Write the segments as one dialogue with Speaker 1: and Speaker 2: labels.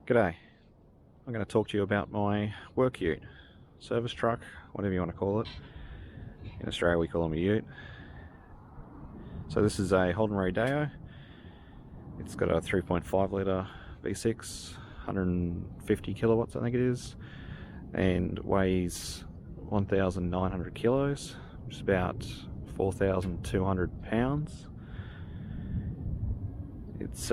Speaker 1: G'day. I'm going to talk to you about my work ute, service truck, whatever you want to call it. In Australia we call them a ute. So this is a Holden Rodeo. It's got a 3.5 litre V6, 150 kilowatts I think it is, and weighs 1,900 kilos, which is about 4,200 pounds. It's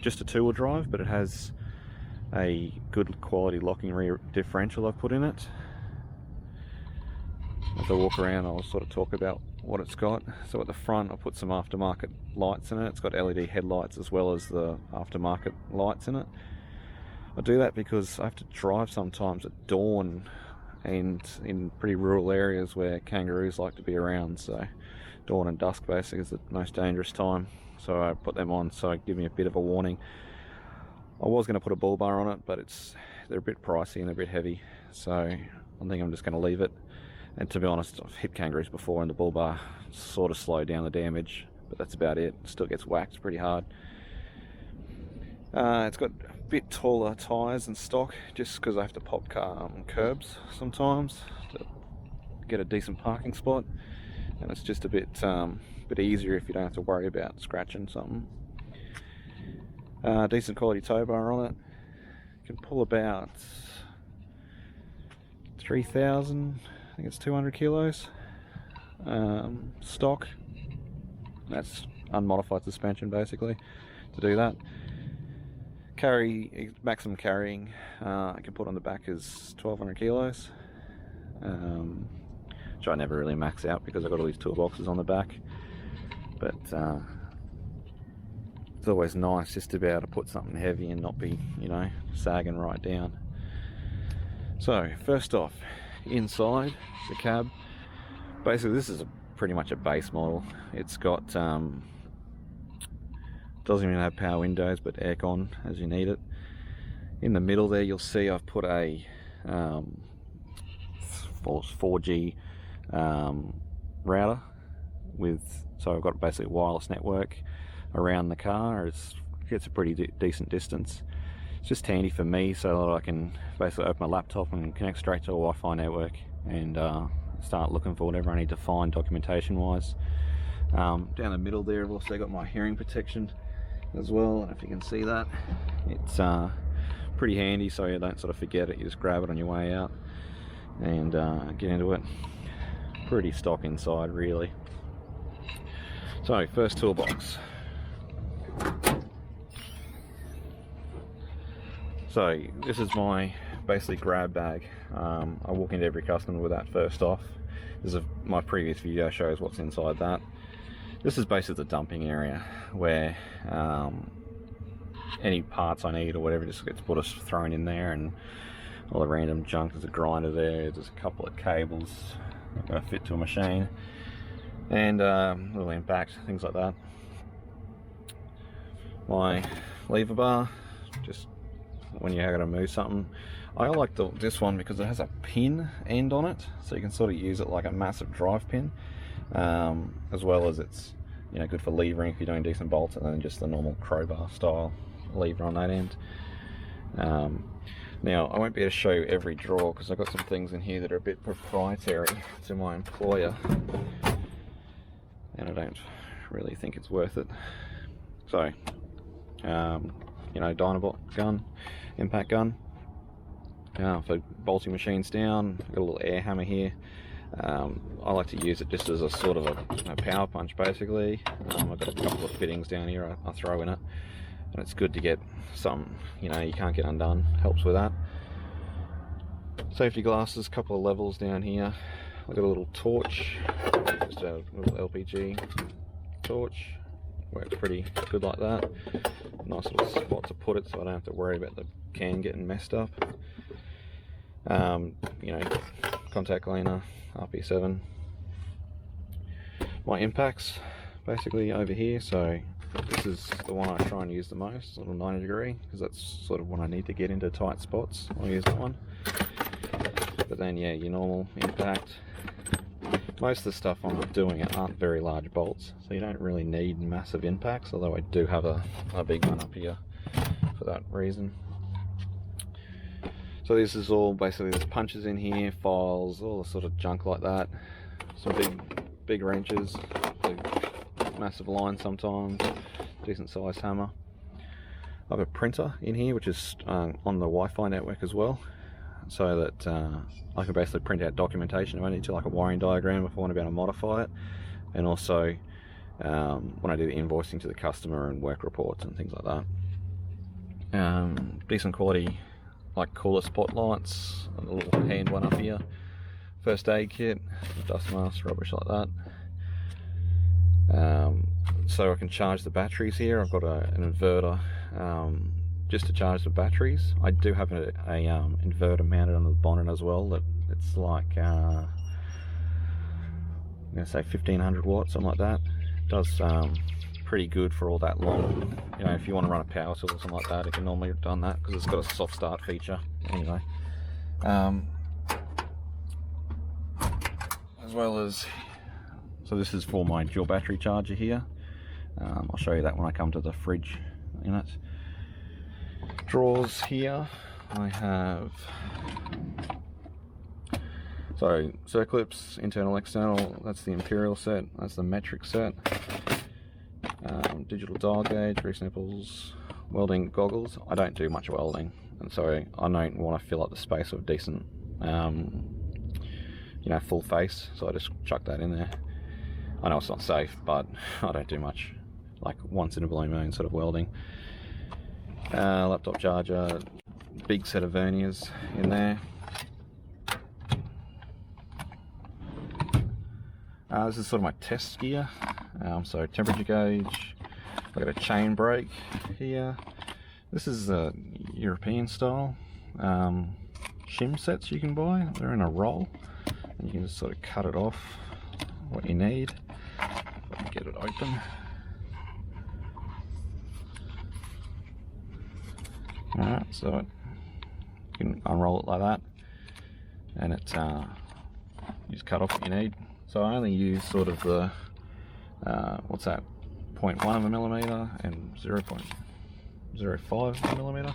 Speaker 1: just a two-wheel drive, but it has a good quality locking rear differential I've put in it. As I walk around, I'll sort of talk about what it's got. So at the front, I put some aftermarket lights in it. It's got LED headlights as well as the aftermarket lights in it. I do that because I have to drive sometimes at dawn and in pretty rural areas where kangaroos like to be around. So dawn and dusk basically is the most dangerous time. So I put them on so it give me a bit of a warning. I was going to put a bull bar on it, but they're a bit pricey and they're a bit heavy, so I think I'm just going to leave it. And to be honest, I've hit kangaroos before and the bull bar sort of slowed down the damage, but that's about it. Still gets whacked pretty hard. It's got a bit taller tyres and stock just because I have to pop curbs sometimes to get a decent parking spot, and it's just a bit easier if you don't have to worry about scratching something. Decent quality tow bar on it. You can pull about 3,000, I think it's 200 kilos stock. That's unmodified suspension basically to do that. Maximum carrying I can put on the back is 1,200 kilos, which I never really max out because I've got all these toolboxes on the back, but it's always nice just to be able to put something heavy and not be, sagging right down. So first off, inside the cab, basically this is pretty much a base model. It's got doesn't even have power windows, but aircon as you need it. In the middle there you'll see I've put a 4G router so I've got basically a wireless network around the car. It gets a pretty decent distance. It's just handy for me so that I can basically open my laptop and connect straight to a Wi-Fi network and start looking for whatever I need to find documentation wise. Down the middle there I've also got my hearing protection as well. I don't know if you can see that. It's pretty handy so you don't sort of forget it. You just grab it on your way out and get into it. Pretty stock inside really. So first toolbox. So this is my basically grab bag. I walk into every customer with that first off. My previous video shows what's inside that. This is basically the dumping area where any parts I need or whatever just gets thrown in there, and all the random junk. There's a grinder there, there's a couple of cables that are going to fit to a machine, and little impact, things like that. My lever bar, just when you're going to move something. I like this one because it has a pin end on it, so you can sort of use it like a massive drive pin, as well as it's good for levering if you're doing decent bolts, and then just the normal crowbar style lever on that end. Now I won't be able to show you every drawer because I've got some things in here that are a bit proprietary to my employer, and I don't really think it's worth it. So Dynabot gun, impact gun, for bolting machines down. I've got a little air hammer here. I like to use it just as a sort of a power punch basically. I've got a couple of fittings down here I throw in it, and it's good to get some, you can't get undone. Helps with that. Safety glasses, a couple of levels down here. I've got a little torch, just a little LPG torch. Works pretty good like that. Nice little spot to put it so I don't have to worry about the can getting messed up. Contact cleaner, RP7. My impacts basically over here, so this is the one I try and use the most, a little 90 degree, because that's sort of when I need to get into tight spots. I'll use that one. But then yeah, your normal impact. Most of the stuff I'm doing aren't very large bolts, so you don't really need massive impacts, although I do have a big one up here for that reason. So this is all basically, there's punches in here, files, all the sort of junk like that. Some big wrenches, massive line sometimes, decent sized hammer. I have a printer in here which is on the Wi-Fi network as well, so that I can basically print out documentation if I need to, like a wiring diagram if I want to be able to modify it, and also when I do the invoicing to the customer and work reports and things like that. Decent quality like cooler spotlights, a little hand one up here, first aid kit, dust mask, rubbish like that. So I can charge the batteries here. I've got an inverter just to charge the batteries. I do have a inverter mounted on the bonnet as well, that it's like I'm gonna say 1500 watts, something like that. It does pretty good for all that long. You know, if you want to run a power tool or something like that, it can normally have done that because it's got a soft start feature anyway. As well as, so this is for my dual battery charger here. I'll show you that when I come to the fridge unit. Drawers here, I have circlips, internal, external. That's the Imperial set. That's the metric set. Digital dial gauge, grease nipples, welding goggles. I don't do much welding, and so I don't want to fill up the space with decent, you know, full face. So I just chuck that in there. I know it's not safe, but I don't do much, like once in a blue moon sort of welding. Laptop charger, big set of verniers in there. This is sort of my test gear. So temperature gauge. I've got a chain brake here. This is a European style shim sets you can buy. They're in a roll, and you can just sort of cut it off what you need. Get it open. Alright, so you can unroll it like that, and it you just cut off what you need. So I only use sort of the what's that, 0.1 of a millimeter and 0.05 millimeter.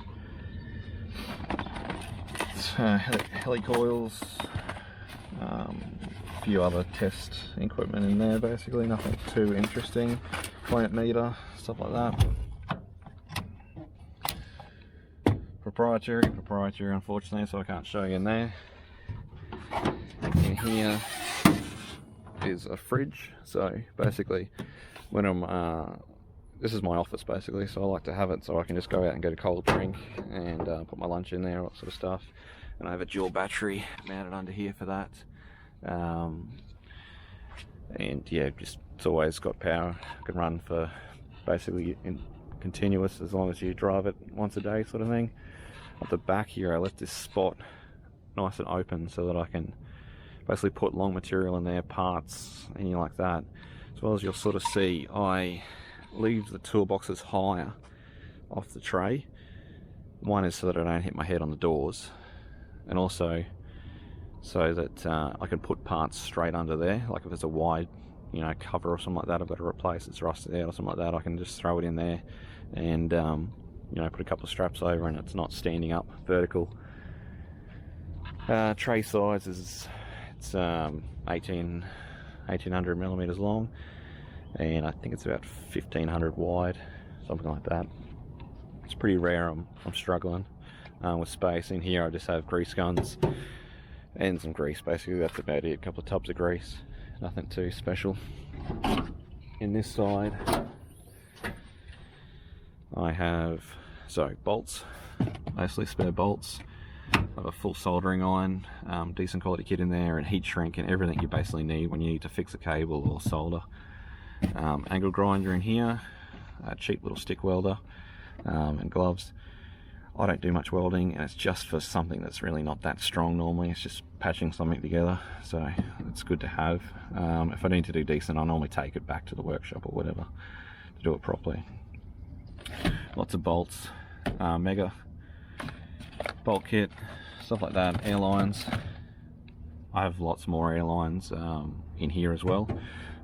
Speaker 1: Heli coils, a few other test equipment in there, basically nothing too interesting. Point meter, stuff like that. Proprietary, unfortunately, so I can't show you in there. In here is a fridge. So basically, when I'm this is my office basically, so I like to have it so I can just go out and get a cold drink and put my lunch in there, all that sort of stuff. And I have a dual battery mounted under here for that. And yeah, just it's always got power. I can run for basically continuous as long as you drive it once a day, sort of thing. At the back here, I left this spot nice and open so that I can basically put long material in there, parts, anything like that. As well as you'll sort of see, I leave the toolboxes higher off the tray. One is so that I don't hit my head on the doors, and also so that I can put parts straight under there. Like if there's a wide, you know, cover or something like that I've got to replace, it's rusted out or something like that, I can just throw it in there and you know, put a couple of straps over, and it's not standing up vertical. Tray size is, it's 1800 millimeters long, and I think it's about 1500 wide, something like that. It's pretty rare. I'm struggling with space. In here I just have grease guns and some grease, basically that's about it. A couple of tubs of grease, nothing too special. In this side I have bolts, mostly spare bolts. I have a full soldering iron, decent quality kit in there, and heat shrink and everything you basically need when you need to fix a cable or solder. Angle grinder in here, a cheap little stick welder, and gloves. I don't do much welding, and it's just for something that's really not that strong normally. It's just patching something together, so it's good to have. If I need to do decent, I normally take it back to the workshop or whatever to do it properly. Lots of bolts, Mega bolt kit, stuff like that, air lines. I have lots more air lines in here as well,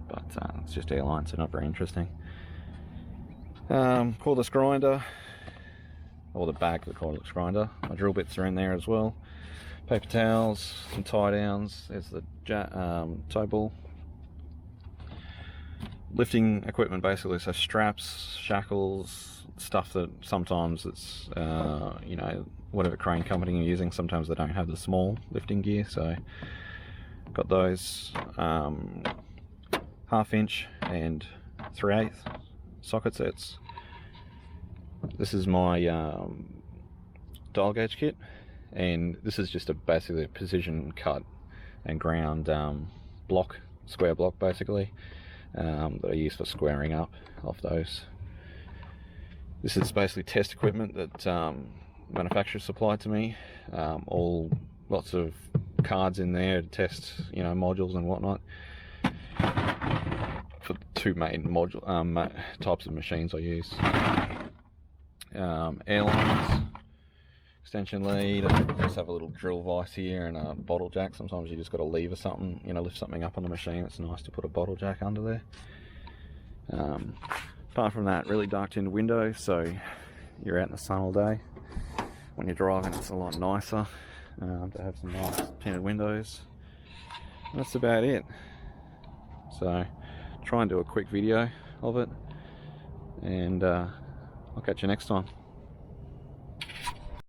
Speaker 1: but it's just air lines, so not very interesting. Cordless grinder, or the bag of the cordless grinder. My drill bits are in there as well. Paper towels, some tie downs. There's the toe ball. Lifting equipment basically, so straps, shackles, stuff that sometimes it's, you know, whatever crane company you're using, sometimes they don't have the small lifting gear, so got those 1/2 inch and 3/8 socket sets. This is my dial gauge kit, and this is just basically a precision cut and ground block, square block basically, that I use for squaring up off those. This is basically test equipment that manufacturers supplied to me. Lots of cards in there to test, you know, modules and whatnot for the two main types of machines I use. Airlines, extension lead. I just have a little drill vise here and a bottle jack. Sometimes you just got to lever something, you know, lift something up on the machine. It's nice to put a bottle jack under there. Apart from that, really dark tinted window, so you're out in the sun all day. When you're driving, it's a lot nicer to have some nice tinted windows. And that's about it. So try and do a quick video of it, and I'll catch you next time.